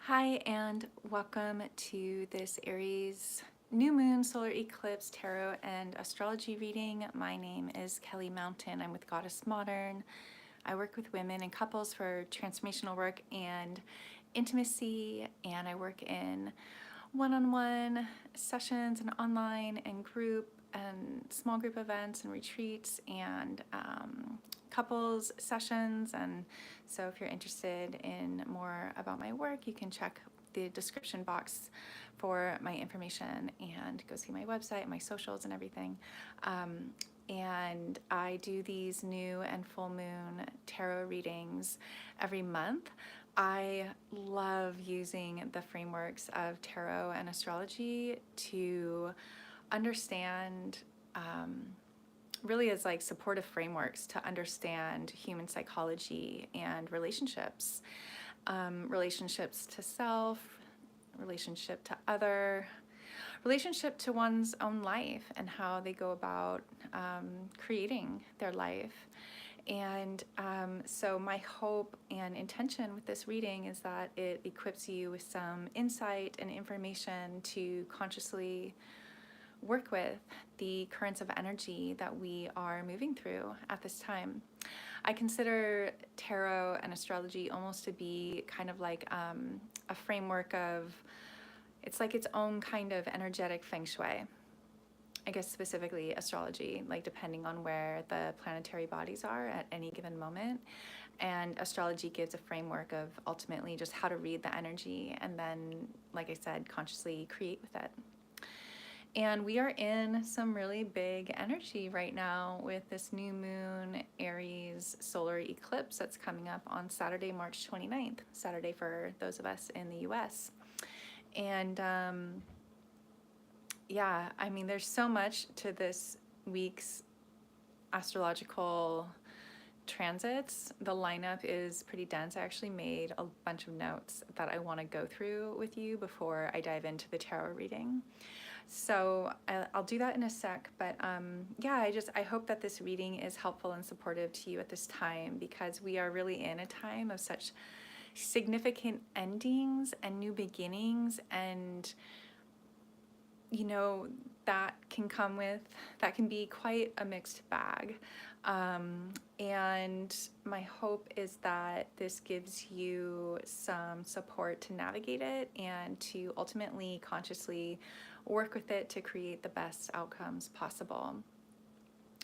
Hi, and welcome to this Aries new moon solar eclipse tarot and astrology reading. My name is Kelly Mountain. I'm with Goddess Modern. I work with women and couples for transformational work and intimacy, and I work in one-on-one sessions and online and group and small group events and retreats and couples sessions. And so if you're interested in more about my work, you can check the description box for my information and go see my website, my socials and everything. And I do these new and full moon tarot readings every month. I love using the frameworks of tarot and astrology to understand, really as like supportive frameworks to understand human psychology and relationships, relationships to self, relationship to other, relationship to one's own life and how they go about creating their life. And so my hope and intention with this reading is that it equips you with some insight and information to consciously work with the currents of energy that we are moving through at this time. I consider tarot and astrology almost to be kind of like a framework of, it's like its own kind of energetic feng shui. I guess specifically astrology, like depending on where the planetary bodies are at any given moment. And astrology gives a framework of ultimately just how to read the energy and then, like I said, consciously create with it. And we are in some really big energy right now with this new moon Aries solar eclipse that's coming up on Saturday, March 29th, Saturday for those of us in the US. And yeah, I mean, there's so much to this week's astrological transits. The lineup is pretty dense. I actually made a bunch of notes that I want to go through with you before I dive into the tarot reading. So I'll do that in a sec, but yeah, I hope that this reading is helpful and supportive to you at this time, because we are really in a time of such significant endings and new beginnings, and you know, that can be quite a mixed bag. And my hope is that this gives you some support to navigate it and to ultimately consciously work with it to create the best outcomes possible.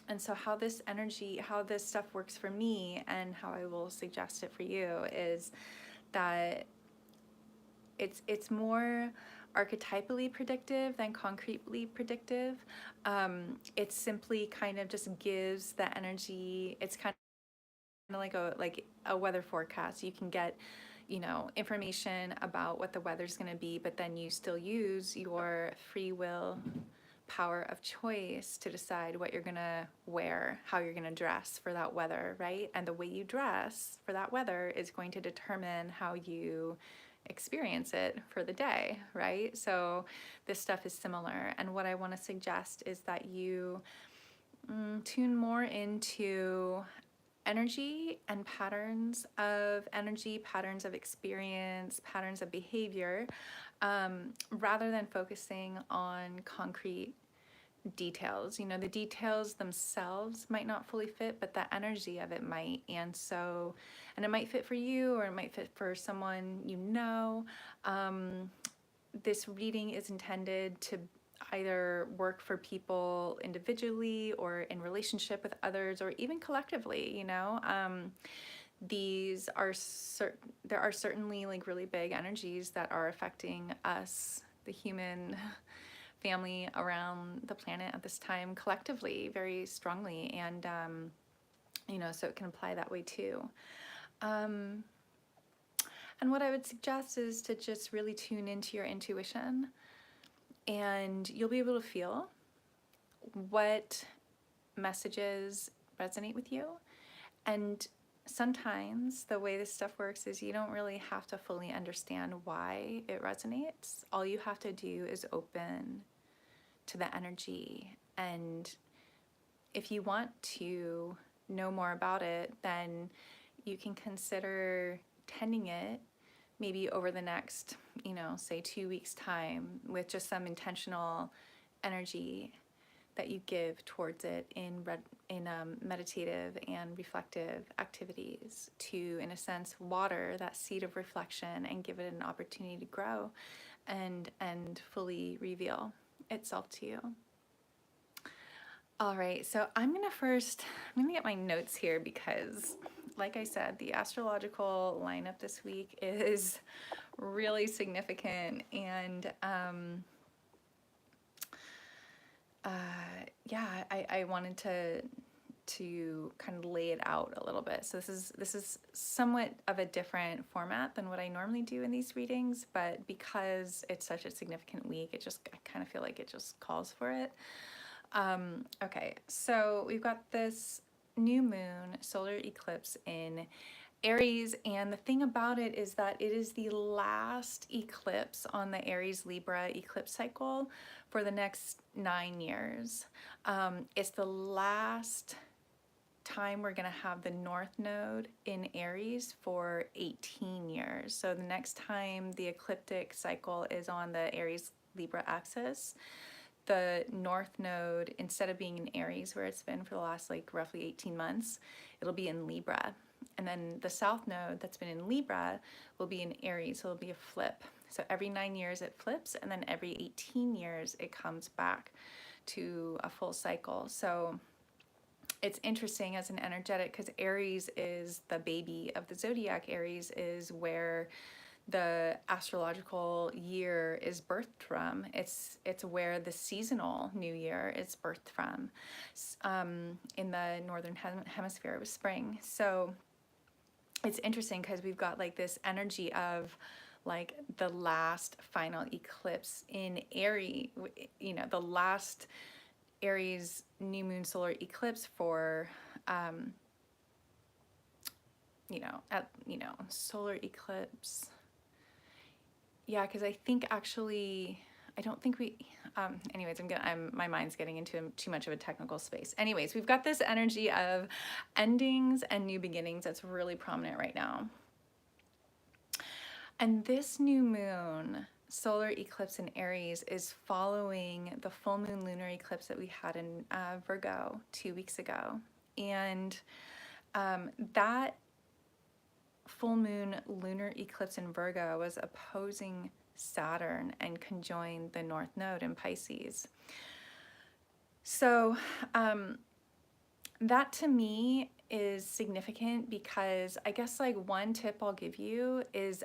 And so how this stuff works for me and how I will suggest it for you is that it's more archetypally predictive than concretely predictive. It simply kind of just gives the energy. It's kind of like a weather forecast. You can get, information about what the weather's going to be, but then you still use your free will power of choice to decide what you're going to wear, how you're going to dress for that weather, right? And the way you dress for that weather is going to determine how you experience it for the day, right? So this stuff is similar. And what I want to suggest is that you tune more into energy and patterns of energy, patterns of experience, patterns of behavior, rather than focusing on concrete details. The details themselves might not fully fit, but the energy of it might. And it might fit for you, or it might fit for someone you know. This reading is intended to either work for people individually or in relationship with others, or even collectively. There are certainly like really big energies that are affecting us, the human family around the planet at this time, collectively, very strongly. And so it can apply that way too. And what I would suggest is to just really tune into your intuition, and you'll be able to feel what messages resonate with you. And sometimes the way this stuff works is you don't really have to fully understand why it resonates. All you have to do is open to the energy. And if you want to know more about it, then you can consider tending it maybe over the next, say 2 weeks time, with just some intentional energy that you give towards it in meditative and reflective activities to, in a sense, water that seed of reflection and give it an opportunity to grow and fully reveal itself to you. All right, so I'm gonna get my notes here because, like I said, the astrological lineup this week is really significant, and yeah, I wanted to kind of lay it out a little bit. So this is somewhat of a different format than what I normally do in these readings, but because it's such a significant week, I kind of feel like it just calls for it. Okay, so we've got this new moon solar eclipse in Aries, and the thing about it is that it is the last eclipse on the Aries Libra eclipse cycle for the next 9 years. It's the last time we're going to have the North Node in Aries for 18 years. So the next time the ecliptic cycle is on the Aries Libra axis, the North Node, instead of being in Aries where it's been for the last like roughly 18 months, it'll be in Libra. And then the South Node that's been in Libra will be in Aries, so it'll be a flip. So every 9 years it flips, and then every 18 years it comes back to a full cycle. So it's interesting as an energetic, because Aries is the baby of the zodiac. Aries is where the astrological year is birthed from. It's where the seasonal new year is birthed from. In the northern hemisphere, it was spring. So it's interesting because we've got like this energy of like the last final eclipse in Aries, the last Aries new moon solar eclipse for solar eclipse. Yeah, because I think actually, I don't think we, anyways, my mind's getting into too much of a technical space. Anyways, we've got this energy of endings and new beginnings that's really prominent right now. And this new moon solar eclipse in Aries is following the full moon lunar eclipse that we had in Virgo 2 weeks ago. And that full moon lunar eclipse in Virgo was opposing Saturn and conjoined the North Node in Pisces. So that to me is significant because I guess like one tip I'll give you is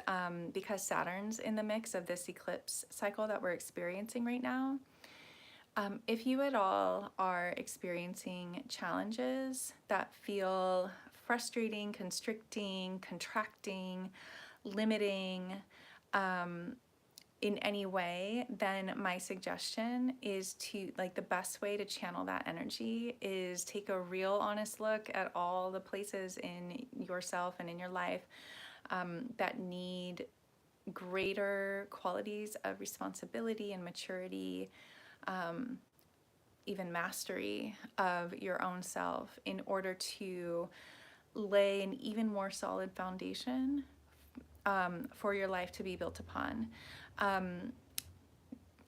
because Saturn's in the mix of this eclipse cycle that we're experiencing right now. If you at all are experiencing challenges that feel frustrating, constricting, contracting, limiting in any way, then my suggestion is to, like, the best way to channel that energy is take a real honest look at all the places in yourself and in your life that need greater qualities of responsibility and maturity, even mastery of your own self, in order to lay an even more solid foundation for your life to be built upon.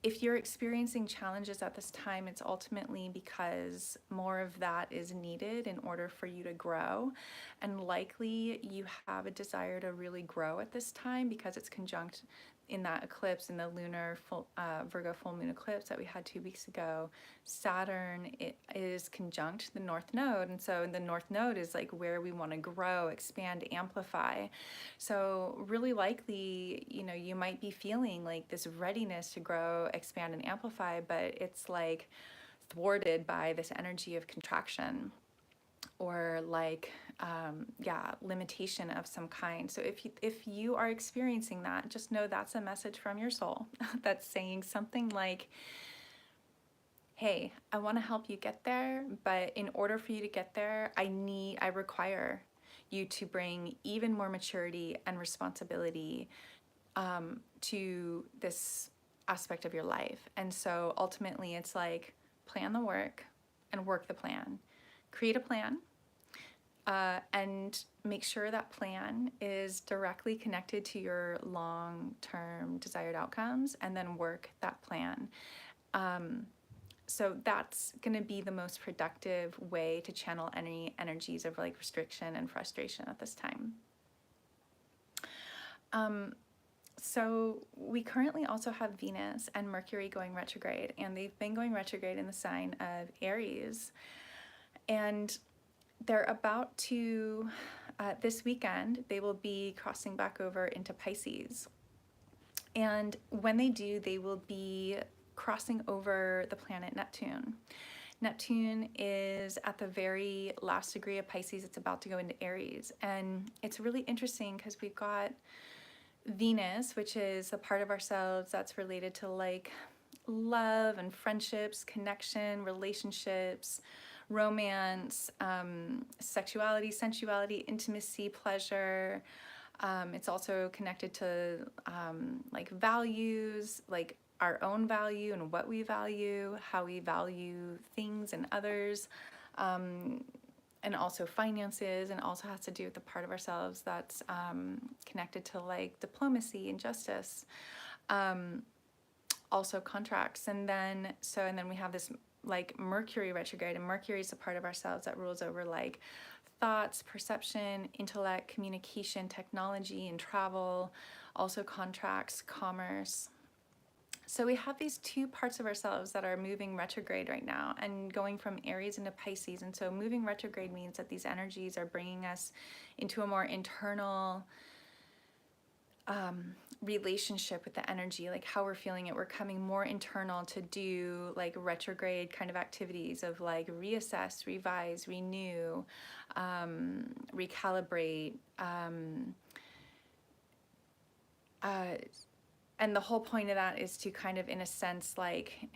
If you're experiencing challenges at this time, it's ultimately because more of that is needed in order for you to grow. And likely you have a desire to really grow at this time because it's conjunct in that eclipse, in the lunar Virgo full moon eclipse that we had 2 weeks ago. Saturn is conjunct the North Node, and so the North Node is like where we want to grow, expand, amplify. So really likely, you might be feeling like this readiness to grow, expand, and amplify, but it's like thwarted by this energy of contraction or like limitation of some kind. So if you are experiencing that, just know that's a message from your soul that's saying something like, hey, I want to help you get there, but in order for you to get there, I require you to bring even more maturity and responsibility to this aspect of your life. And so ultimately it's like, plan the work and work the plan. Create a plan, and make sure that plan is directly connected to your long-term desired outcomes, and then work that plan. So that's going to be the most productive way to channel any energies of like restriction and frustration at this time. So we currently also have Venus and Mercury going retrograde, and they've been going retrograde in the sign of Aries. And they're about to, this weekend, they will be crossing back over into Pisces. And when they do, they will be crossing over the planet Neptune. Neptune is at the very last degree of Pisces. It's about to go into Aries. And it's really interesting because we've got Venus, which is a part of ourselves that's related to like love and friendships, connection, relationships, romance, sexuality, sensuality, intimacy, pleasure. It's also connected to like values, like our own value and what we value, how we value things and others, and also finances, and also has to do with the part of ourselves that's connected to like diplomacy and justice, also contracts. And then we have this like Mercury retrograde, and Mercury is a part of ourselves that rules over like thoughts, perception, intellect, communication, technology, and travel, also contracts, commerce. So we have these two parts of ourselves that are moving retrograde right now and going from Aries into Pisces. And so moving retrograde means that these energies are bringing us into a more internal relationship with the energy, like how we're feeling it. We're coming more internal to do like retrograde kind of activities of like reassess, revise, renew, recalibrate, and the whole point of that is to kind of, in a sense, like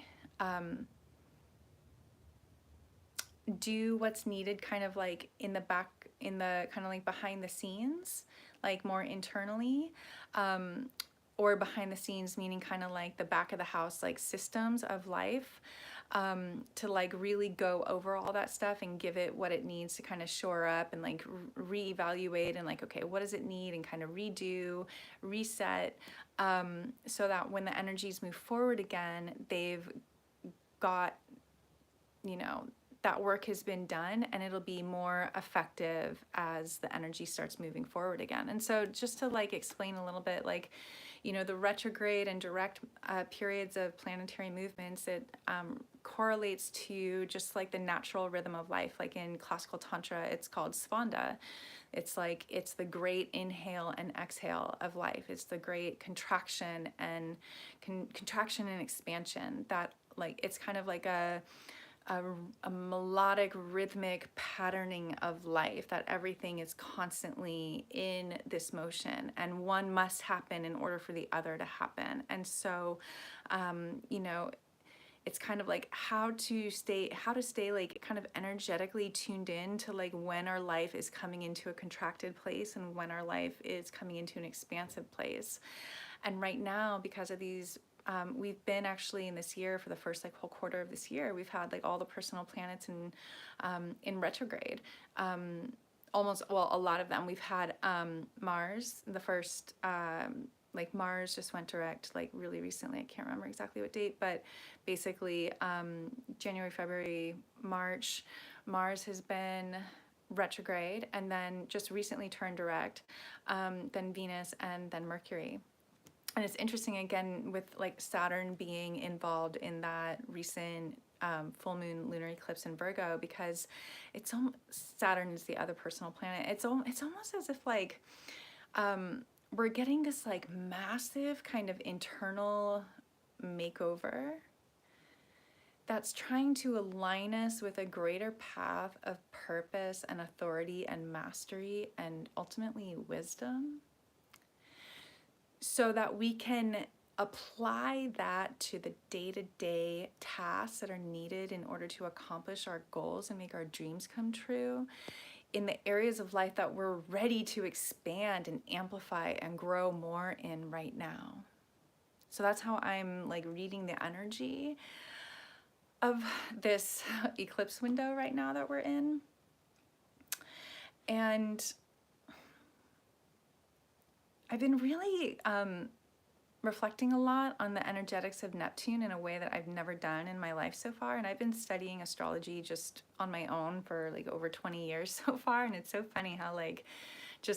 do what's needed kind of like in the back, in the kind of like behind the scenes, like more internally, or behind the scenes meaning kind of like the back of the house, like systems of life, to like really go over all that stuff and give it what it needs to kind of shore up and like reevaluate and like, okay, what does it need, and kind of redo, reset, so that when the energies move forward again, they've got, you know, that work has been done, and it'll be more effective as the energy starts moving forward again. And so just to like explain a little bit, like, you know, the retrograde and direct periods of planetary movements, it correlates to just like the natural rhythm of life. Like in classical tantra, it's called svanda. It's like, it's the great inhale and exhale of life. It's the great contraction and contraction and expansion, that like, it's kind of like a melodic, rhythmic patterning of life, that everything is constantly in this motion, and one must happen in order for the other to happen. And so, you know, it's kind of like how to stay like kind of energetically tuned in to like when our life is coming into a contracted place and when our life is coming into an expansive place. And right now, because of these, we've been actually in this year, for the first like whole quarter of this year, we've had like all the personal planets in retrograde. Almost, well, a lot of them. We've had Mars, the first, like Mars just went direct like really recently. I can't remember exactly what date, but basically January, February, March, Mars has been retrograde, and then just recently turned direct, then Venus, and then Mercury. And it's interesting, again, with like Saturn being involved in that recent full moon lunar eclipse in Virgo, because it's Saturn is the other personal planet. It's almost as if like we're getting this like massive kind of internal makeover that's trying to align us with a greater path of purpose and authority and mastery and ultimately wisdom, so that we can apply that to the day-to-day tasks that are needed in order to accomplish our goals and make our dreams come true in the areas of life that we're ready to expand and amplify and grow more in right now. So that's how I'm like reading the energy of this eclipse window right now that we're in. And I've been really reflecting a lot on the energetics of Neptune in a way that I've never done in my life so far. And I've been studying astrology just on my own for like over 20 years so far. And it's so funny how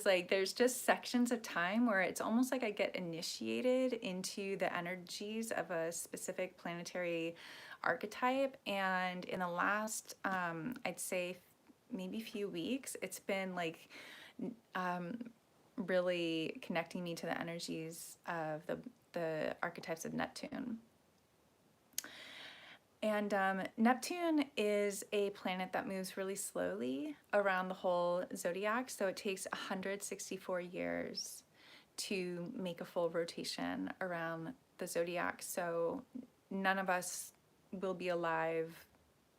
there's just sections of time where it's almost like I get initiated into the energies of a specific planetary archetype. And in the last, I'd say maybe few weeks, it's been like really connecting me to the energies of the archetypes of Neptune. And Neptune is a planet that moves really slowly around the whole zodiac. So it takes 164 years to make a full rotation around the zodiac. So none of us will be alive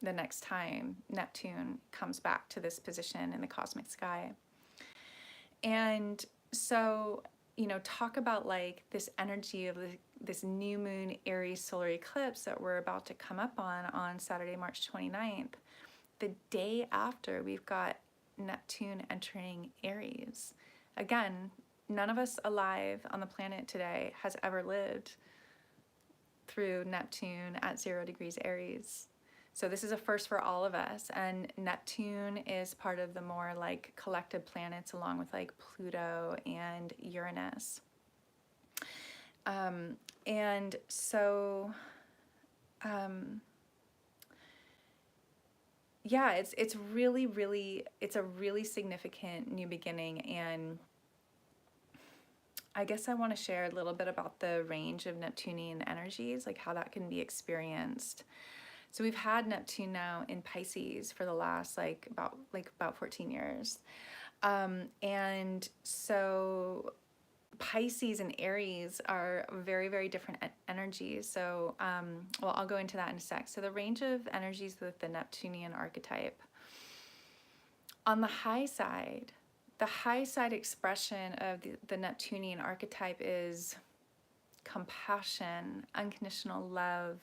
the next time Neptune comes back to this position in the cosmic sky. And so, talk about like this energy of this new moon Aries solar eclipse that we're about to come up on Saturday, March 29th. The day after, we've got Neptune entering Aries. Again, none of us alive on the planet today has ever lived through Neptune at 0 degrees Aries. So this is a first for all of us, and Neptune is part of the more like collective planets along with like Pluto and Uranus. And so, yeah, it's a really significant new beginning. And I guess I want to share a little bit about the range of Neptunian energies, like how that can be experienced. So we've had Neptune now in Pisces for the last about 14 years. And so Pisces and Aries are very, very different energies. So, I'll go into that in a sec. So the range of energies with the Neptunian archetype. On the high side expression of the Neptunian archetype is compassion, unconditional love,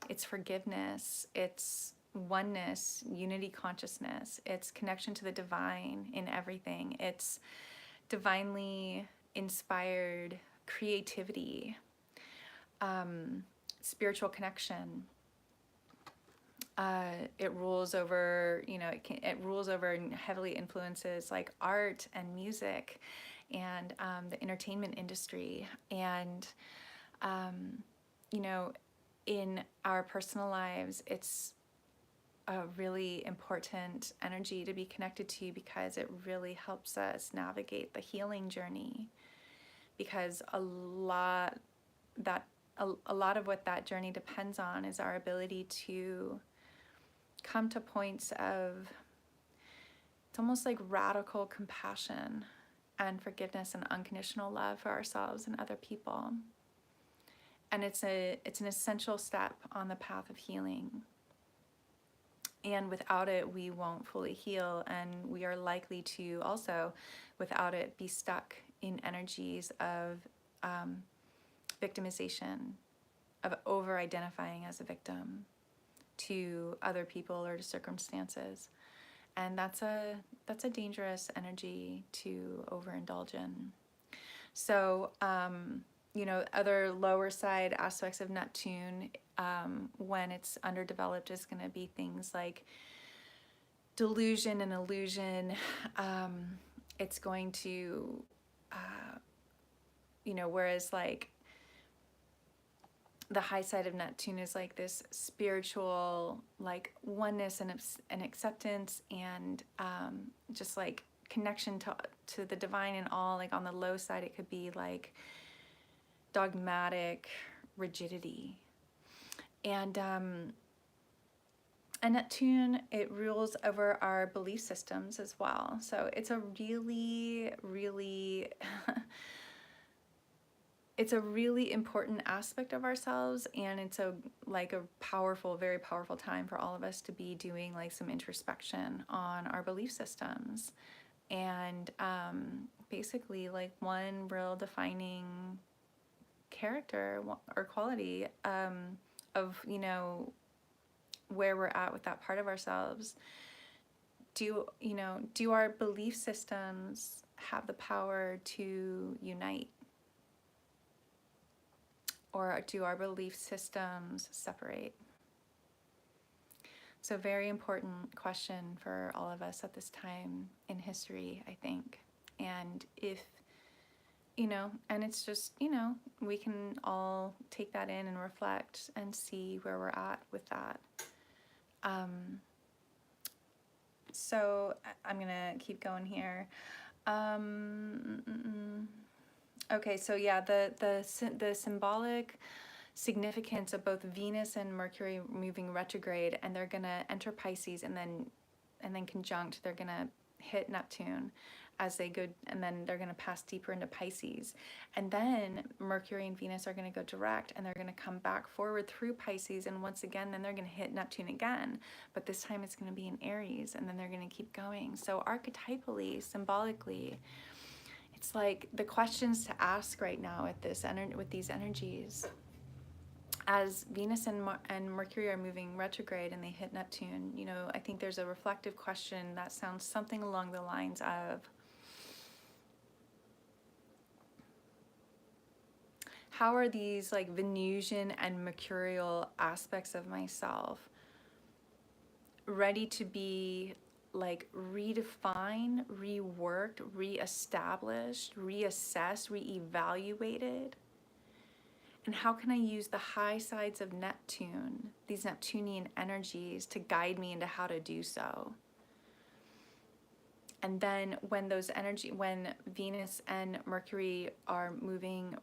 it's forgiveness, it's oneness, unity consciousness, it's connection to the divine in everything, it's divinely inspired creativity, spiritual connection. It rules over, it rules over and heavily influences like art and music and the entertainment industry. And, in our personal lives, it's a really important energy to be connected to because it really helps us navigate the healing journey. Because a lot of what that journey depends on is our ability to come to points of, it's almost like radical compassion and forgiveness and unconditional love for ourselves and other people. And it's an essential step on the path of healing. And without it, we won't fully heal, and we are likely to also, without it, be stuck in energies of victimization, of over-identifying as a victim to other people or to circumstances. And that's a dangerous energy to overindulge in. So, other lower side aspects of Neptune, when it's underdeveloped, is going to be things like delusion and illusion. It's going to, whereas like the high side of Neptune is like this spiritual, like oneness and acceptance and just like connection to the divine and all. Like on the low side, it could be like dogmatic rigidity. And Neptune, it rules over our belief systems as well. So it's a really, really it's a really important aspect of ourselves, and it's a powerful, very powerful time for all of us to be doing like some introspection on our belief systems. And basically like one real defining character or quality of where we're at with that part of ourselves, do our belief systems have the power to unite? Or do our belief systems separate? So very important question for all of us at this time in history, I think. And if, and it's just, we can all take that in and reflect and see where we're at with that. So I'm going to keep going here. Okay, so yeah, the symbolic significance of both Venus and Mercury moving retrograde, and they're gonna enter Pisces, and then conjunct, they're gonna hit Neptune as they go, and then they're gonna pass deeper into Pisces, and then Mercury and Venus are gonna go direct, and they're gonna come back forward through Pisces, and once again then they're gonna hit Neptune again, but this time it's gonna be in Aries, and then they're gonna keep going. So archetypally, symbolically, it's like the questions to ask right now with these energies. As Venus and Mercury are moving retrograde and they hit Neptune, I think there's a reflective question that sounds something along the lines of, how are these like Venusian and Mercurial aspects of myself ready to be like redefined, reworked, reestablished, reassessed, reevaluated? And how can I use the high sides of Neptune, these Neptunian energies, to guide me into how to do so? And then when Venus and Mercury are moving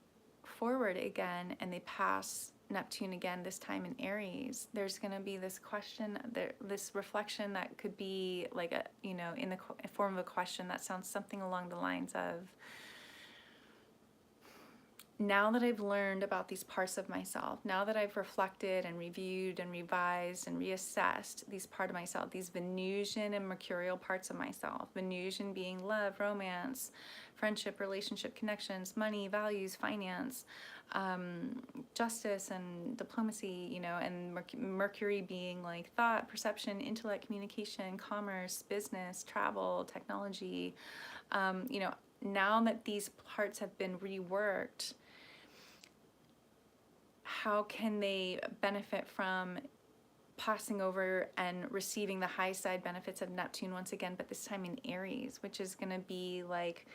forward again and they pass Neptune again, this time in Aries, there's going to be this question, this reflection that could be like in the form of a question that sounds something along the lines of, now that I've learned about these parts of myself, now that I've reflected and reviewed and revised and reassessed these parts of myself, these Venusian and Mercurial parts of myself, Venusian being love, romance, friendship, relationship, connections, money, values, finance, justice and diplomacy, and Mercury being like thought, perception, intellect, communication, commerce, business, travel, technology, now that these parts have been reworked, how can they benefit from passing over and receiving the high side benefits of Neptune once again, but this time in Aries, which is going to be like,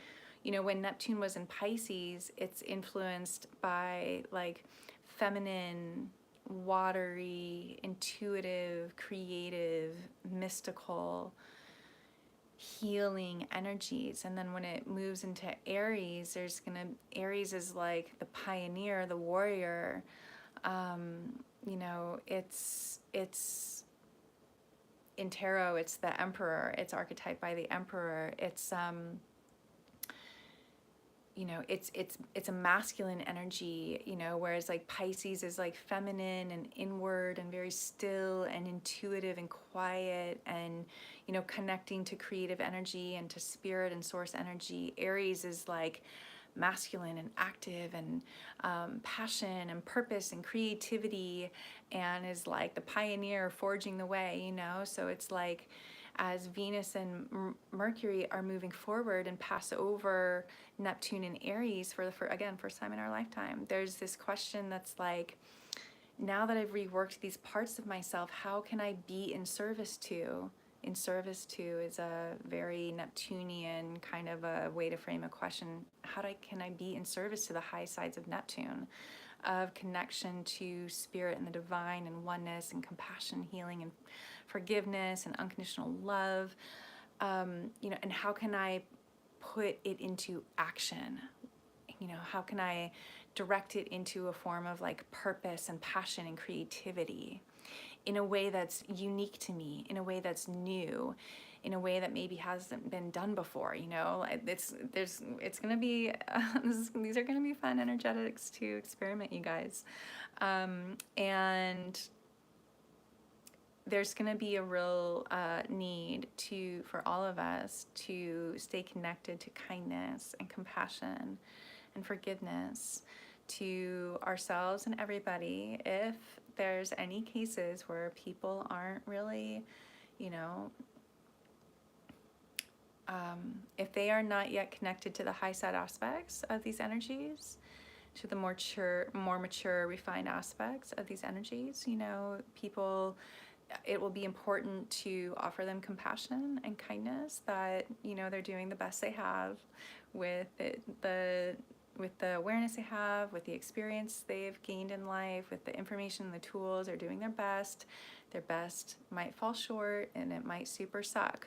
when Neptune was in Pisces, it's influenced by like feminine, watery, intuitive, creative, mystical, healing energies. And then when it moves into Aries, Aries is like the pioneer, the warrior. It's in tarot, it's the emperor, it's archetyped by the emperor. It's it's a masculine energy, whereas like Pisces is like feminine and inward and very still and intuitive and quiet and, connecting to creative energy and to spirit and source energy. Aries is like masculine and active and passion and purpose and creativity, and is like the pioneer forging the way, so it's like, as Venus and Mercury are moving forward and pass over Neptune and Aries for first time in our lifetime, there's this question that's like, now that I've reworked these parts of myself, how can I be in service to? In service to is a very Neptunian kind of a way to frame a question. Can I be in service to the high sides of Neptune, of connection to spirit and the divine and oneness and compassion, healing and forgiveness and unconditional love, and how can I put it into action? How can I direct it into a form of like purpose and passion and creativity in a way that's unique to me, in a way that's new, in a way that maybe hasn't been done before? It's gonna be these are gonna be fun energetics to experiment, you guys, and there's going to be a real need for all of us to stay connected to kindness and compassion and forgiveness to ourselves and everybody. If there's any cases where people aren't really, if they are not yet connected to the high side aspects of these energies, to the more mature, refined aspects of these energies, you know, people, it will be important to offer them compassion and kindness, that, you know, they're doing the best they have with the awareness they have, with the experience they've gained in life, with the information and the tools. They're doing their best. Their best might fall short and it might super suck,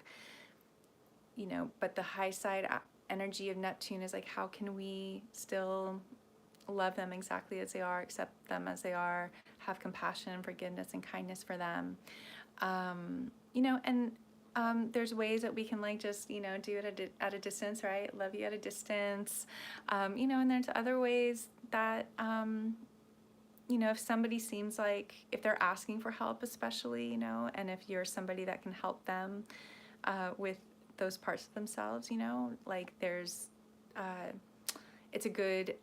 you know, but the high side energy of Neptune is like, how can we still love them exactly as they are, accept them as they are, have compassion, forgiveness, and kindness for them. You know, and there's ways that we can like just, you know, do it at a distance, right? Love you at a distance. You know, and there's other ways that, you know, if somebody seems like, if they're asking for help, especially, you know, and if you're somebody that can help them with those parts of themselves, you know, like there's, it's a good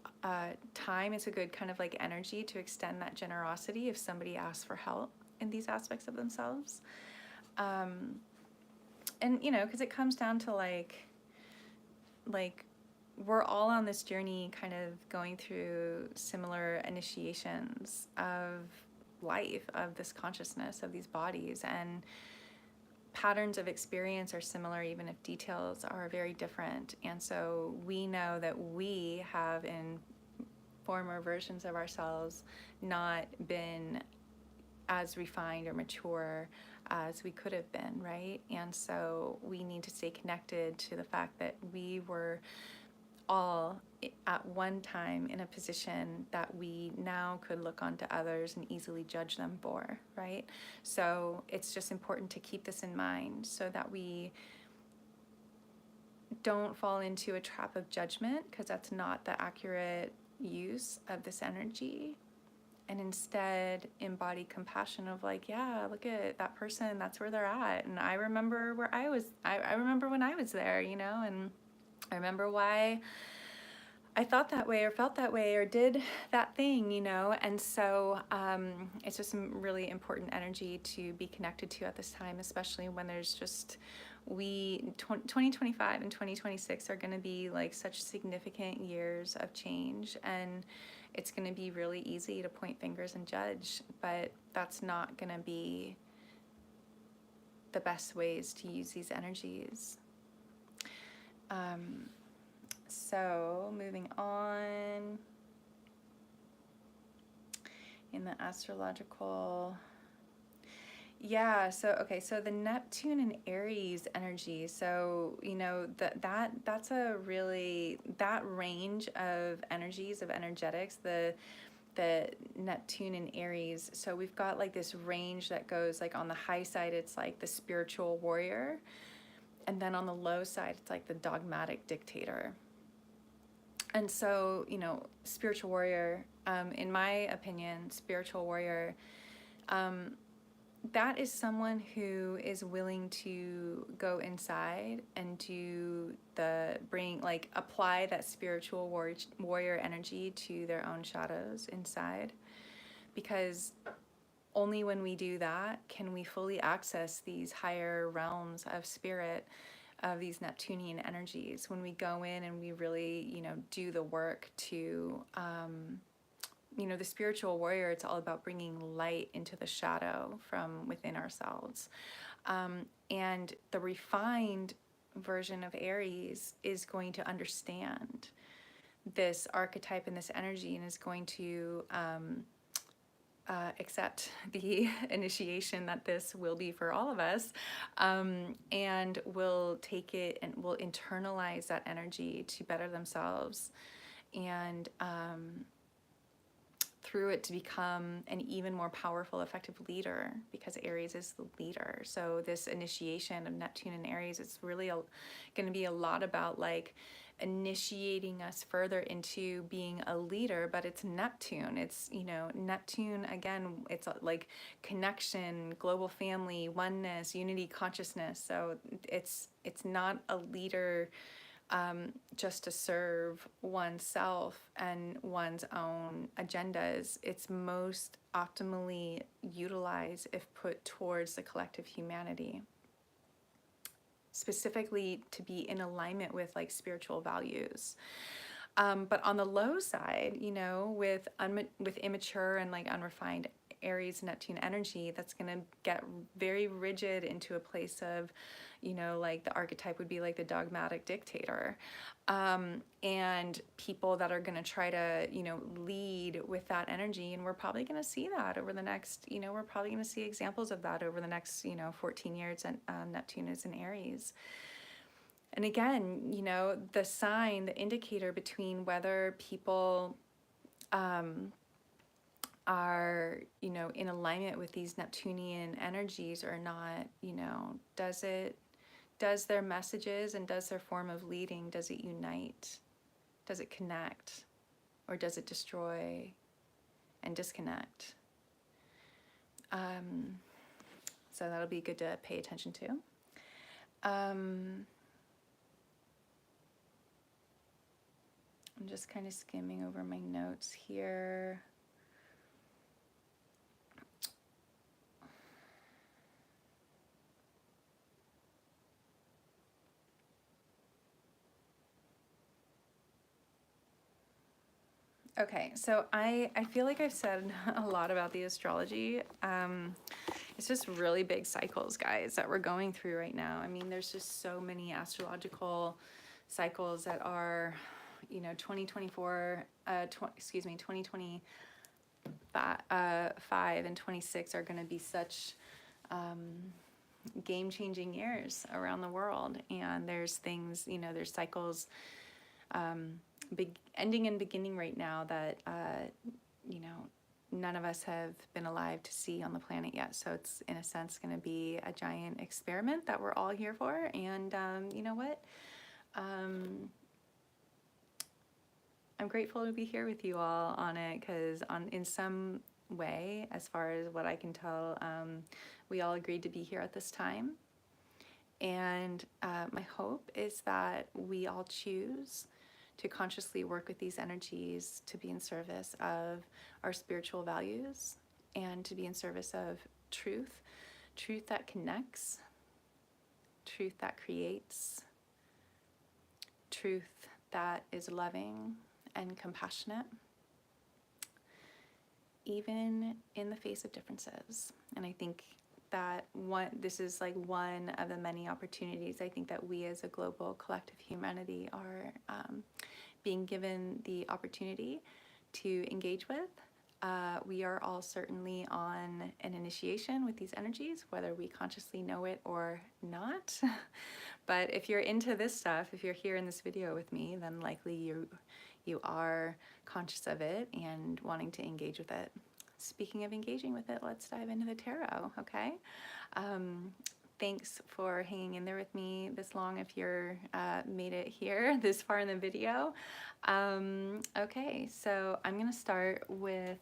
time, it's a good kind of like energy to extend that generosity if somebody asks for help in these aspects of themselves. And, you know, because it comes down to like we're all on this journey kind of going through similar initiations of life, of this consciousness, of these bodies, and patterns of experience are similar even if details are very different. And so we know that we have, in former versions of ourselves, not been as refined or mature as we could have been, right? And so we need to stay connected to the fact that we were all at one time in a position that we now could look onto others and easily judge them for, right? So it's just important to keep this in mind so that we don't fall into a trap of judgment, because that's not the accurate use of this energy, and instead embody compassion of like, yeah, look at that person, that's where they're at, and I remember where I was, I remember when I was there, you know, and I remember why I thought that way or felt that way or did that thing, you know. And so it's just some really important energy to be connected to at this time, especially when there's just, 2025 and 2026 are going to be like such significant years of change, and it's going to be really easy to point fingers and judge, but that's not going to be the best ways to use these energies. So moving on in the astrological, yeah, so okay, so the Neptune and Aries energy, so you know that's a really, that range of energies, of energetics, the Neptune and Aries. So we've got like this range that goes like, on the high side it's like the spiritual warrior, and then on the low side it's like the dogmatic dictator. And so, you know, spiritual warrior, in my opinion, spiritual warrior, that is someone who is willing to go inside and do apply that spiritual warrior energy to their own shadows inside. Because only when we do that can we fully access these higher realms of spirit, of these Neptunian energies, when we go in and we really, you know, do the work to, you know, the spiritual warrior, it's all about bringing light into the shadow from within ourselves. And the refined version of Aries is going to understand this archetype and this energy, and is going to accept the initiation that this will be for all of us, and will take it and will internalize that energy to better themselves, and through it to become an even more powerful, effective leader, because Aries is the leader. So this initiation of Neptune and Aries, it's really going to be a lot about like initiating us further into being a leader, but it's Neptune. It's, you know, Neptune, again, it's like connection, global family, oneness, unity, consciousness. So it's not a leader just to serve oneself and one's own agendas. It's most optimally utilized if put towards the collective humanity. specifically to be in alignment with like spiritual values. But on the low side, you know, with immature and like unrefined Aries Neptune energy, that's going to get very rigid into a place of, you know, like the archetype would be like the dogmatic dictator. And people that are going to try to, you know, lead with that energy. And we're probably going to see that over the next, you know, we're probably going to see examples of that over the next, you know, 14 years. And Neptune is in Aries. And again, you know, the sign, the indicator between whether people are, you know, in alignment with these Neptunian energies or not, you know, does their messages and does their form of leading, does it unite? Does it connect? Or does it destroy and disconnect? So that'll be good to pay attention to. I'm just kind of skimming over my notes here. Okay, so I feel like I've said a lot about the astrology. It's just really big cycles, guys, that we're going through right now. I mean, there's just so many astrological cycles that are, you know, 2024, 2025 and 26 are going to be such game-changing years around the world. And there's things, you know, there's cycles ending and beginning right now that, you know, none of us have been alive to see on the planet yet. So it's, in a sense, going to be a giant experiment that we're all here for. And you know what? I'm grateful to be here with you all on it, because in some way, as far as what I can tell, we all agreed to be here at this time. And my hope is that we all choose to consciously work with these energies to be in service of our spiritual values and to be in service of truth that connects, truth that creates, truth that is loving and compassionate, even in the face of differences. And I think that this is like one of the many opportunities I think that we as a global collective humanity are being given the opportunity to engage with. We are all certainly on an initiation with these energies, whether we consciously know it or not. But if you're into this stuff, if you're here in this video with me, then likely you are conscious of it and wanting to engage with it. Speaking of engaging with it, let's dive into the tarot, okay? Thanks for hanging in there with me this long if you're made it here this far in the video. Okay, so I'm gonna start with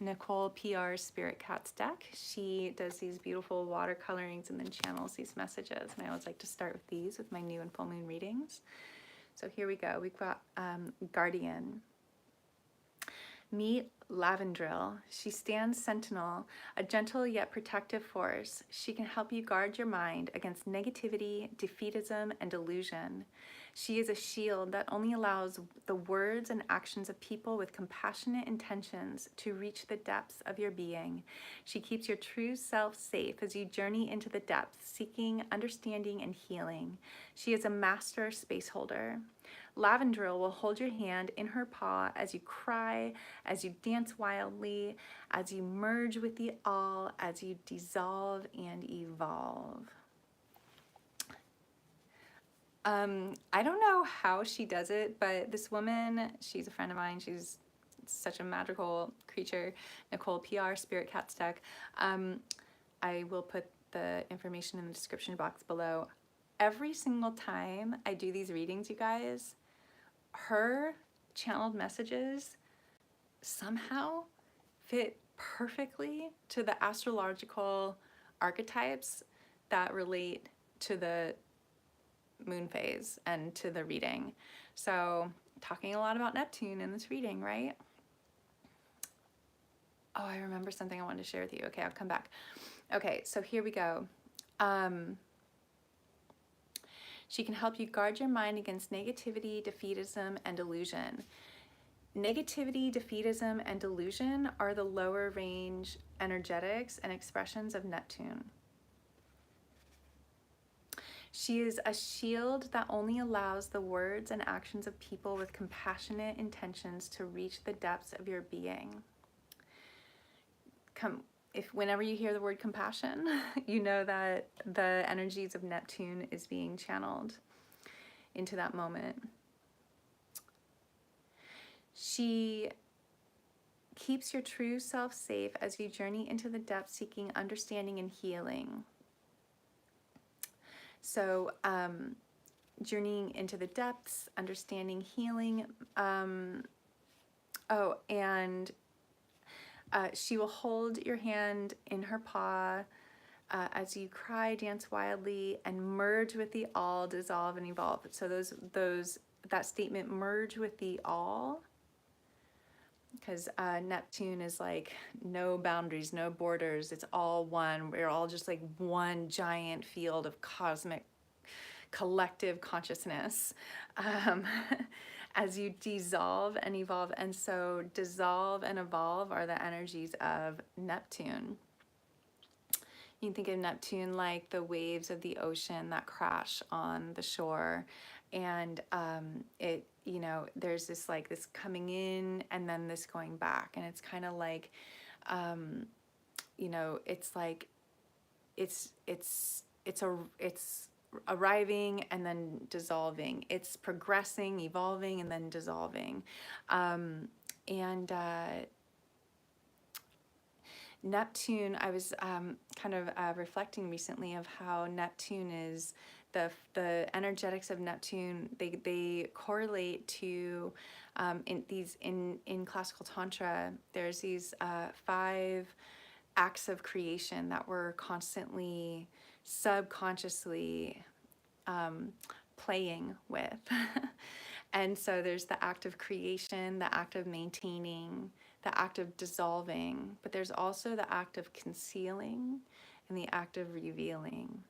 Nicole Piar's Spirit Cats deck. She does these beautiful watercolorings and then channels these messages, and I always like to start with these with my new and full moon readings. So here we go. We've got Guardian. Meet Lavendril. She stands sentinel, a gentle yet protective force. She can help you guard your mind against negativity, defeatism, and delusion. She is a shield that only allows the words and actions of people with compassionate intentions to reach the depths of your being. She keeps your true self safe as you journey into the depths, seeking understanding and healing. She is a master space holder. Lavendril will hold your hand in her paw as you cry, as you dance wildly, as you merge with the all, as you dissolve and evolve. I don't know how she does it, but this woman, she's a friend of mine. She's such a magical creature. Nicole Piar, Spirit Cats deck. I will put the information in the description box below. Every single time I do these readings, you guys, her channeled messages somehow fit perfectly to the astrological archetypes that relate to the moon phase and to the reading. So talking a lot about Neptune in this reading, right? Oh, I remember something I wanted to share with you. Okay, I'll come back. Okay, so here we go. She can help you guard your mind against negativity, defeatism, and delusion. Negativity, defeatism, and delusion are the lower range energetics and expressions of Neptune. She is a shield that only allows the words and actions of people with compassionate intentions to reach the depths of your being. Whenever you hear the word compassion, you know that the energies of Neptune is being channeled into that moment. She keeps your true self safe as you journey into the depths seeking understanding and healing. So, journeying into the depths, understanding, healing. She will hold your hand in her paw as you cry, dance wildly, and merge with the all, dissolve and evolve. So that statement, merge with the all, because Neptune is like no boundaries, no borders. It's all one. We're all just like one giant field of cosmic collective consciousness as you dissolve and evolve. And so dissolve and evolve are the energies of Neptune. You can think of Neptune like the waves of the ocean that crash on the shore, and there's this coming in and then this going back, and it's kind of like it's arriving and then dissolving. It's progressing, evolving, and then dissolving. Neptune, I was reflecting recently of how Neptune is the energetics of Neptune. They correlate to in classical tantra. There's these 5 acts of creation that we're constantly subconsciously playing with. And so there's the act of creation, the act of maintaining, the act of dissolving, but there's also the act of concealing and the act of revealing.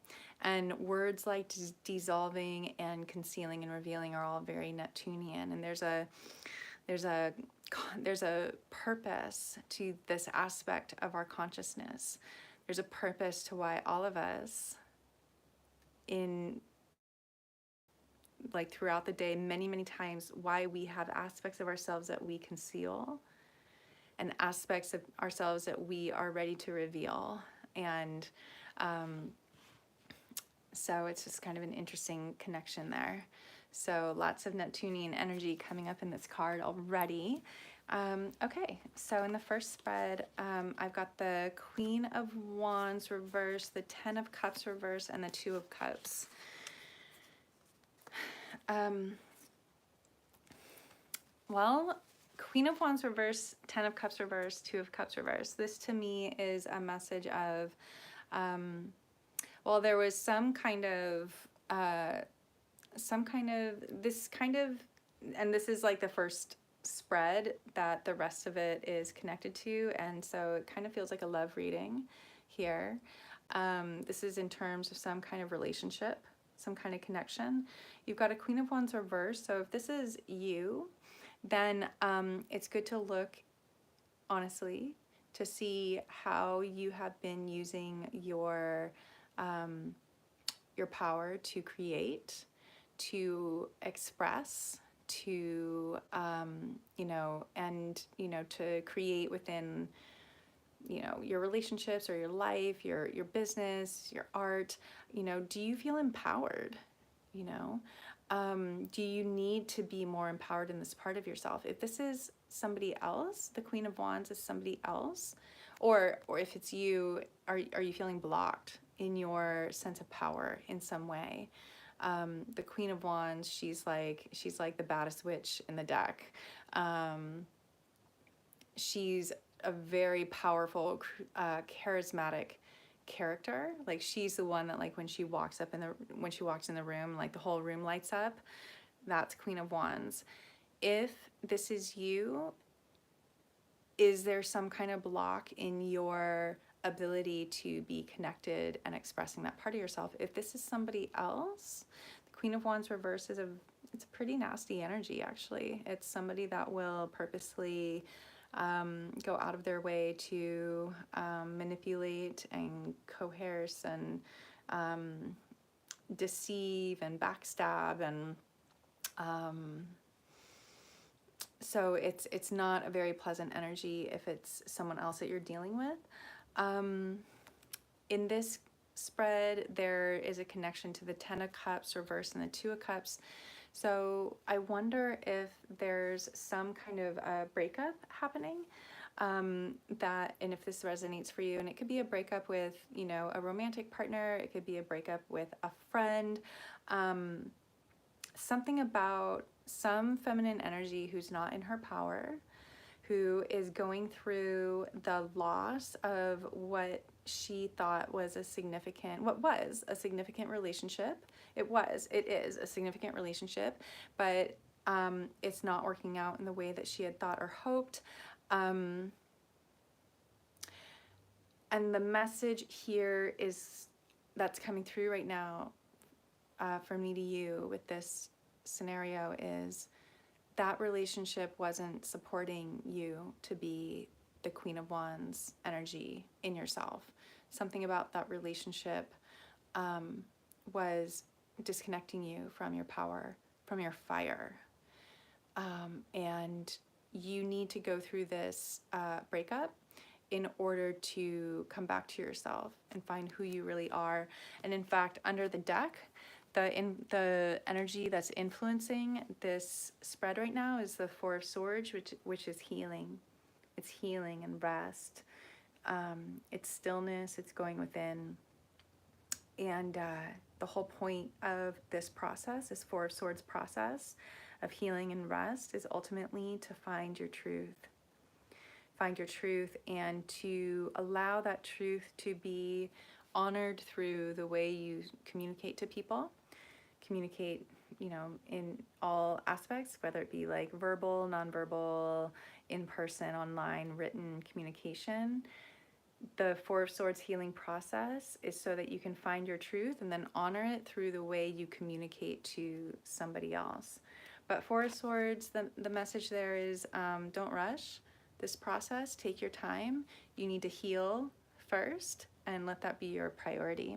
And words like dissolving and concealing and revealing are all very Neptunian. And there's a purpose to this aspect of our consciousness. There's a purpose to why all of us throughout the day, many, many times, why we have aspects of ourselves that we conceal and aspects of ourselves that we are ready to reveal. And so it's just kind of an interesting connection there. So lots of Neptunian energy coming up in this card already. Okay, so in the first spread, I've got the Queen of Wands reversed, the 10 of Cups reversed, and the 2 of Cups. Queen of Wands reverse, 10 of Cups reverse, 2 of Cups reverse. This to me is a message of, there was and this is like the first spread that the rest of it is connected to, and so it kind of feels like a love reading here. This is in terms of some kind of relationship, some kind of connection. You've got a Queen of Wands reverse, so if this is you, then it's good to look honestly to see how you have been using your power to create, to express, to to create within your relationships or your life, your business, your art. Do you feel empowered? Do you need to be more empowered in this part of yourself? If this is somebody else, the Queen of Wands is somebody else, or if it's you, are you feeling blocked in your sense of power in some way? The Queen of Wands, she's like the baddest witch in the deck. She's a very powerful, charismatic character. Like, she's the one that, like, when she walks in the room, like the whole room lights up. That's Queen of Wands. If this is you, is there some kind of block in your ability to be connected and expressing that part of yourself? If this is somebody else, the Queen of Wands reverse is it's a pretty nasty energy, actually. It's somebody that will purposely go out of their way to manipulate and coerce and deceive and backstab, and so it's not a very pleasant energy if it's someone else that you're dealing with. In this spread, there is a connection to the Ten of Cups reverse and the Two of Cups. So I wonder if there's some kind of a breakup happening, and if this resonates for you, and it could be a breakup with, a romantic partner, it could be a breakup with a friend, something about some feminine energy who's not in her power, who is going through the loss of what she thought was a significant relationship. It is a significant relationship, but it's not working out in the way that she had thought or hoped. And the message here that's coming through right now from me to you with this scenario is that relationship wasn't supporting you to be the Queen of Wands energy in yourself. Something about that relationship was disconnecting you from your power, from your fire. And you need to go through this breakup in order to come back to yourself and find who you really are. And in fact, under the deck, the energy that's influencing this spread right now is the Four of Swords, which is healing. It's healing and rest. It's stillness. It's going within. And the whole point of this process, this Four of Swords process of healing and rest, is ultimately to find your truth. Find your truth, and to allow that truth to be honored through the way you communicate to people. Communicate, in all aspects, whether it be like verbal, nonverbal, in person, online, written communication. The Four of Swords healing process is so that you can find your truth and then honor it through the way you communicate to somebody else. But Four of Swords, the message there is don't rush this process. Take your time. You need to heal first and let that be your priority.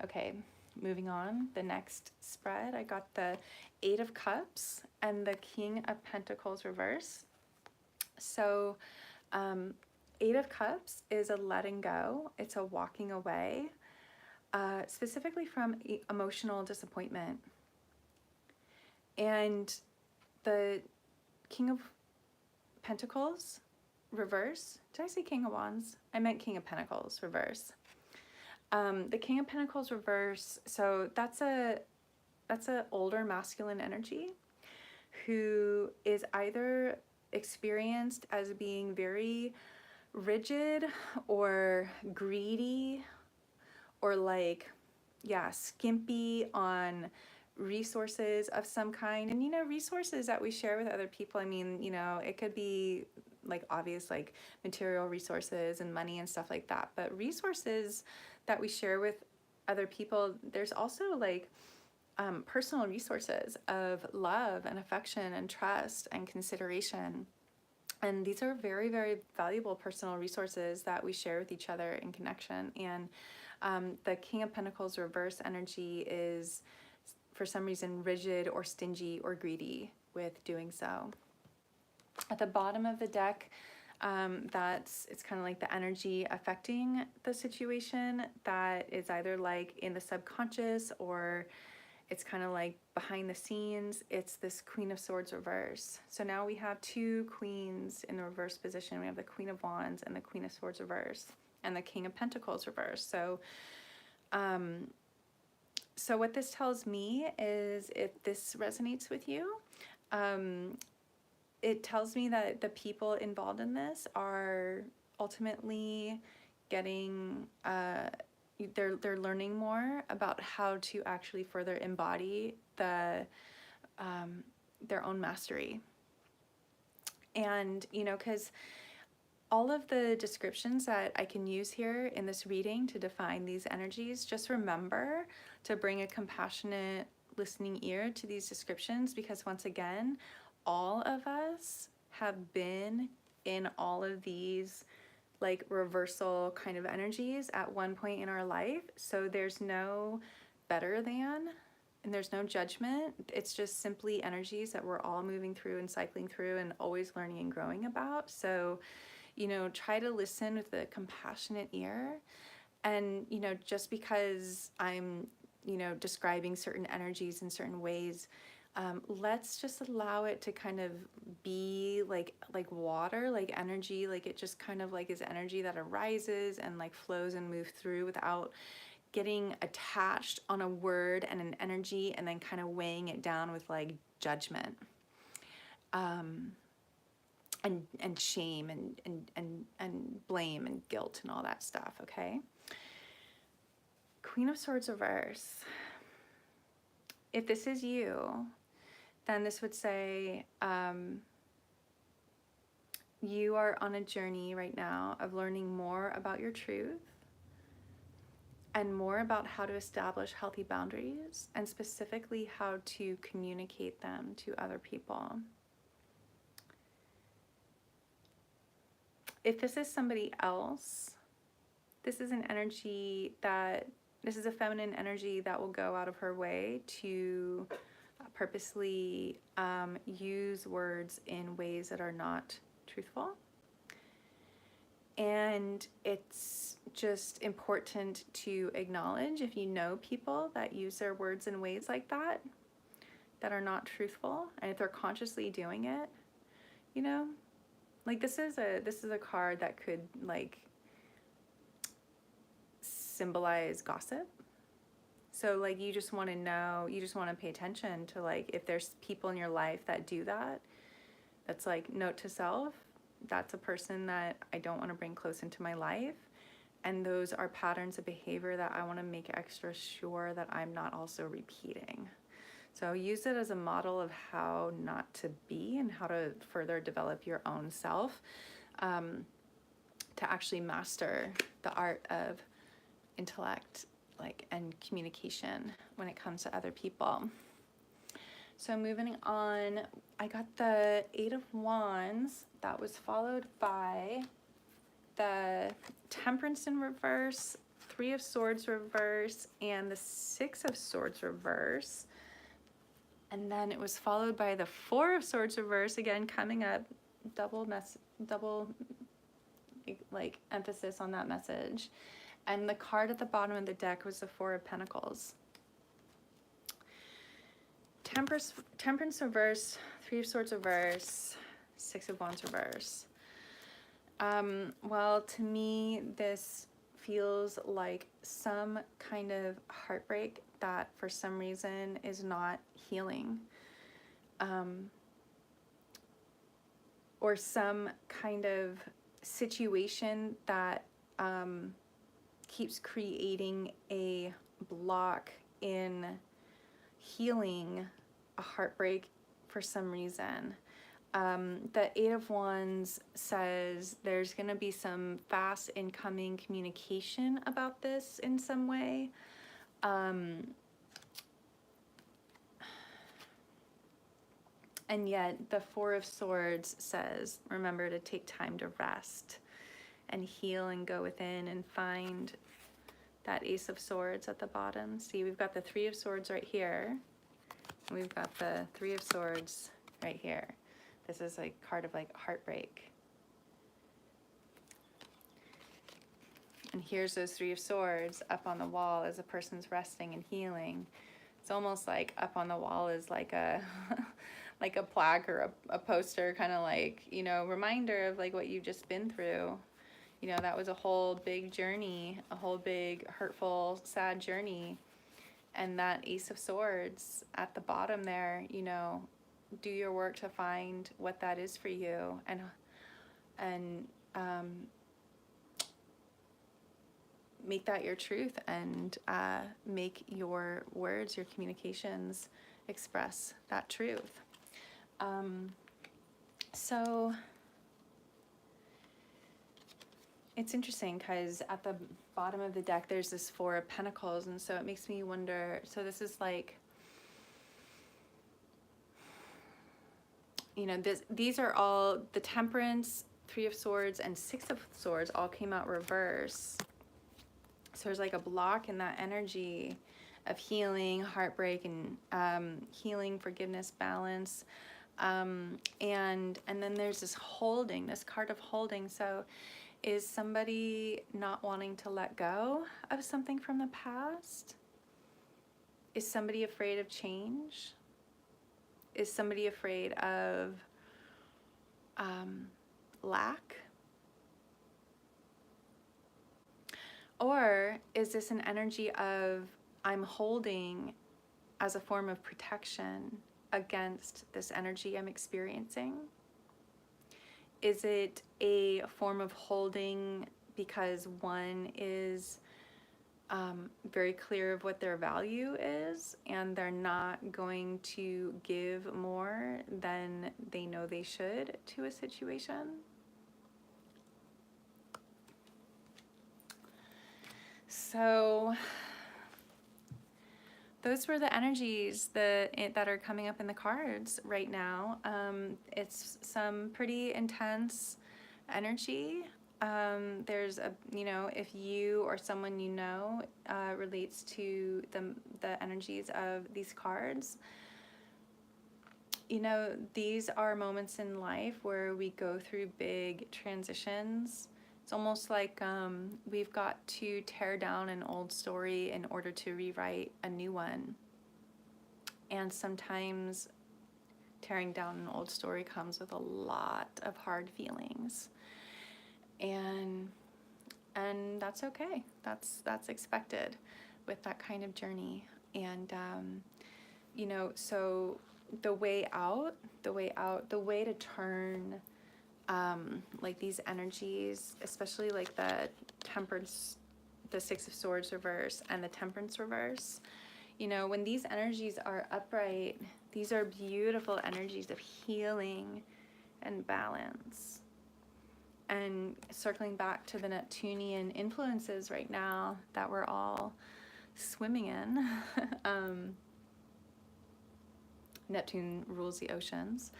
Okay, moving on. The next spread, I got the Eight of Cups and the King of Pentacles reverse. So Eight of Cups is a letting go. It's a walking away, specifically from emotional disappointment. And the King of Pentacles reverse. Did I say King of Wands? I meant King of Pentacles reverse. The King of Pentacles reverse. So that's a older masculine energy who is either experienced as being very rigid or greedy or skimpy on resources of some kind. And resources that we share with other people, it could be obvious material resources and money and stuff like that, but resources that we share with other people, there's also personal resources of love and affection and trust and consideration. And these are very, very valuable personal resources that we share with each other in connection. And the King of Pentacles reverse energy is, for some reason, rigid or stingy or greedy with doing so. At the bottom of the deck, it's kind of like the energy affecting the situation that is either in the subconscious or it's kind of behind the scenes. It's this Queen of Swords reverse. So now we have two queens in the reverse position. We have the Queen of Wands and the Queen of Swords reverse and the King of Pentacles reverse. So so what this tells me is, if this resonates with you, it tells me that the people involved in this are ultimately getting they're learning more about how to actually further embody their own mastery. And because all of the descriptions that I can use here in this reading to define these energies, just remember to bring a compassionate listening ear to these descriptions, because once again, all of us have been in all of these like reversal kind of energies at one point in our life. So there's no better than, and there's no judgment. It's just simply energies that we're all moving through and cycling through and always learning and growing about. So, you know, try to listen with a compassionate ear. And, you know, just because I'm, you know, describing certain energies in certain ways, let's just allow it to kind of be like water, like energy, like it just kind of like is energy that arises and like flows and moves through without getting attached on a word and an energy and then kind of weighing it down with like judgment, and shame and blame and guilt and all that stuff. Okay. Queen of Swords reverse. If this is you, then this would say, you are on a journey right now of learning more about your truth and more about how to establish healthy boundaries, and specifically how to communicate them to other people. If this is somebody else, this is an energy that, this is a feminine energy that will go out of her way to purposely use words in ways that are not truthful. And it's just important to acknowledge, if you know people that use their words in ways like that, that are not truthful, and if they're consciously doing it, you know, like this is a card that could like symbolize gossip. So like you just want to know, you just want to pay attention to like if there's people in your life that do that, that's like note to self, that's a person that I don't want to bring close into my life. And those are patterns of behavior that I want to make extra sure that I'm not also repeating. So use it as a model of how not to be and how to further develop your own self, to actually master the art of intellect, like, and communication when it comes to other people. So moving on, I got the 8 of Wands. That was followed by the Temperance in reverse, 3 of Swords reverse, and the 6 of Swords reverse. And then it was followed by the 4 of Swords reverse, again coming up, double like emphasis on that message. And the card at the bottom of the deck was the 4 of Pentacles. Temperance reverse, 3 of Swords reverse, 6 of Wands reverse. Well, to me, this feels like some kind of heartbreak that for some reason is not healing. Or some kind of situation that keeps creating a block in healing a heartbreak for some reason. The 8 of Wands says there's going to be some fast incoming communication about this in some way. And yet the 4 of Swords says, remember to take time to rest and heal and go within and find that Ace of Swords at the bottom. See, we've got the 3 of Swords right here. We've got the 3 of Swords right here. This is a card of like heartbreak. And here's those 3 of Swords up on the wall as a person's resting and healing. It's almost like up on the wall is like a like a plaque or a poster, kind of like, you know, reminder of like what you've just been through. You know, that was a whole big journey, a whole big hurtful, sad journey. And that Ace of Swords at the bottom there, you know, do your work to find what that is for you, and make that your truth, and make your words, your communications express that truth. So it's interesting because at the bottom of the deck there's this 4 of Pentacles, and so it makes me wonder, so this is like you know, these are all the Temperance, Three of Swords, and Six of Swords all came out reverse. So there's like a block in that energy of healing, heartbreak, and healing, forgiveness, balance. And then there's this holding, this card of holding. So is somebody not wanting to let go of something from the past? Is somebody afraid of change? Is somebody afraid of lack? Or is this an energy of I'm holding as a form of protection against this energy I'm experiencing? Is it a form of holding because one is very clear of what their value is and they're not going to give more than they know they should to a situation? So those were the energies that are coming up in the cards right now. It's some pretty intense energy. There's a, you know, if you or someone you know relates to the energies of these cards, you know, these are moments in life where we go through big transitions. It's almost like we've got to tear down an old story in order to rewrite a new one. And sometimes tearing down an old story comes with a lot of hard feelings. And that's okay. That's expected with that kind of journey. And you know, so the way out, the way to turn like these energies, especially like the Temperance, the Six of Swords reverse and the Temperance reverse, you know, when these energies are upright, these are beautiful energies of healing and balance. And circling back to the Neptunian influences right now that we're all swimming in, Neptune rules the oceans.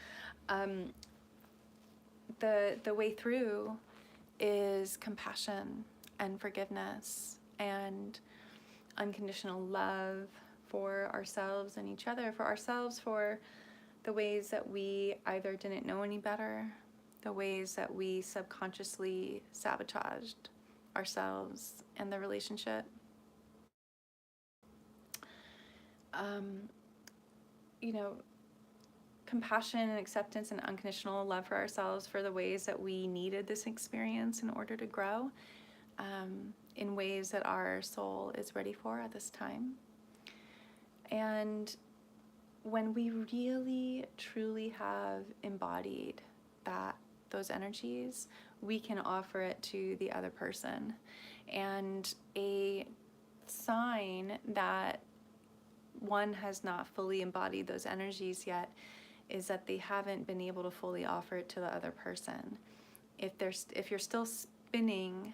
The way through is compassion and forgiveness and unconditional love for ourselves and each other, for ourselves, for the ways that we either didn't know any better, the ways that we subconsciously sabotaged ourselves and the relationship. You know, compassion and acceptance and unconditional love for ourselves for the ways that we needed this experience in order to grow in ways that our soul is ready for at this time. And when we really, truly have embodied those energies, we can offer it to the other person. And a sign that one has not fully embodied those energies yet is that they haven't been able to fully offer it to the other person. If you're still spinning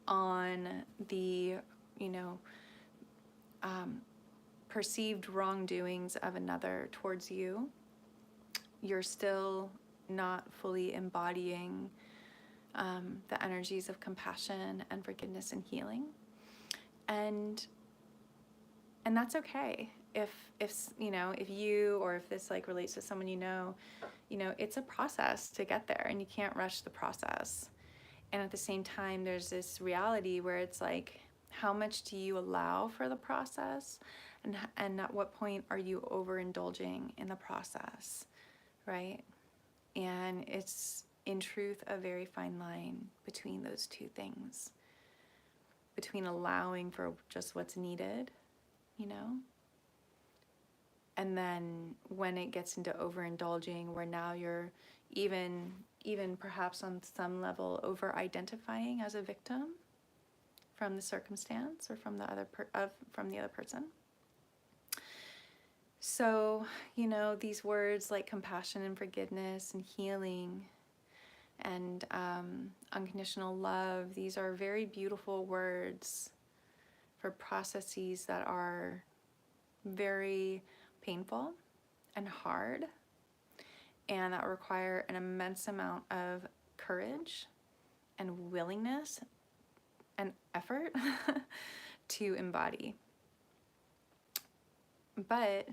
on the, you know, perceived wrongdoings of another towards you, you're still not fully embodying the energies of compassion and forgiveness and healing. And that's okay. If you know, if you, or if this like relates to someone you know, it's a process to get there and you can't rush the process. And at the same time, there's this reality where it's like, how much do you allow for the process? And at what point are you overindulging in the process, right? And it's, in truth, a very fine line between those two things. Between allowing for just what's needed, you know? And then when it gets into overindulging, where now you're even perhaps on some level over-identifying as a victim from the circumstance or from the other person. So, you know, these words like compassion and forgiveness and healing and unconditional love, these are very beautiful words for processes that are very painful and hard. and that will require an immense amount of courage and willingness and effort to embody. But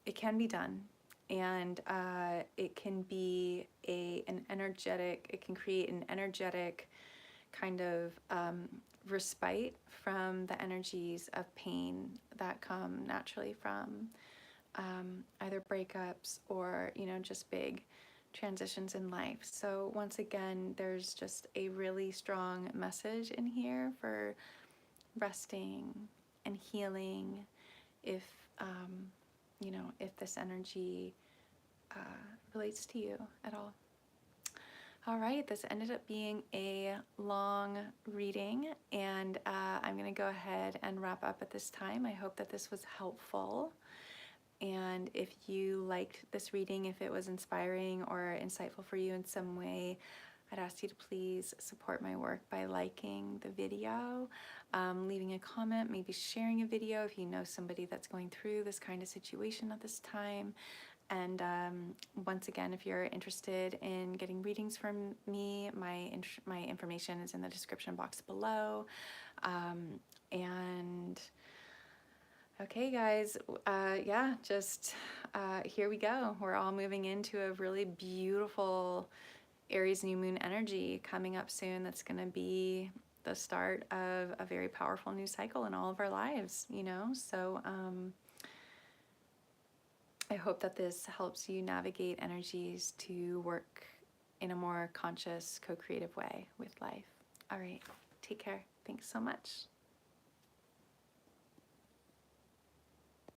it can be done, and it can be an energetic, it can create an energetic kind of respite from the energies of pain that come naturally from either breakups or, you know, just big transitions in life. So once again, there's just a really strong message in here for resting and healing if, you know, if this energy relates to you at all. All right, this ended up being a long reading, and I'm going to go ahead and wrap up at this time. I hope that this was helpful. And if you liked this reading, if it was inspiring or insightful for you in some way, I'd ask you to please support my work by liking the video, leaving a comment, maybe sharing a video if you know somebody that's going through this kind of situation at this time. And once again, if you're interested in getting readings from me, my information is in the description box below. And okay, guys, yeah, just here we go. We're all moving into a really beautiful Aries new moon energy coming up soon. That's going to be the start of a very powerful new cycle in all of our lives, you know? So I hope that this helps you navigate energies to work in a more conscious, co-creative way with life. All right, take care. Thanks so much.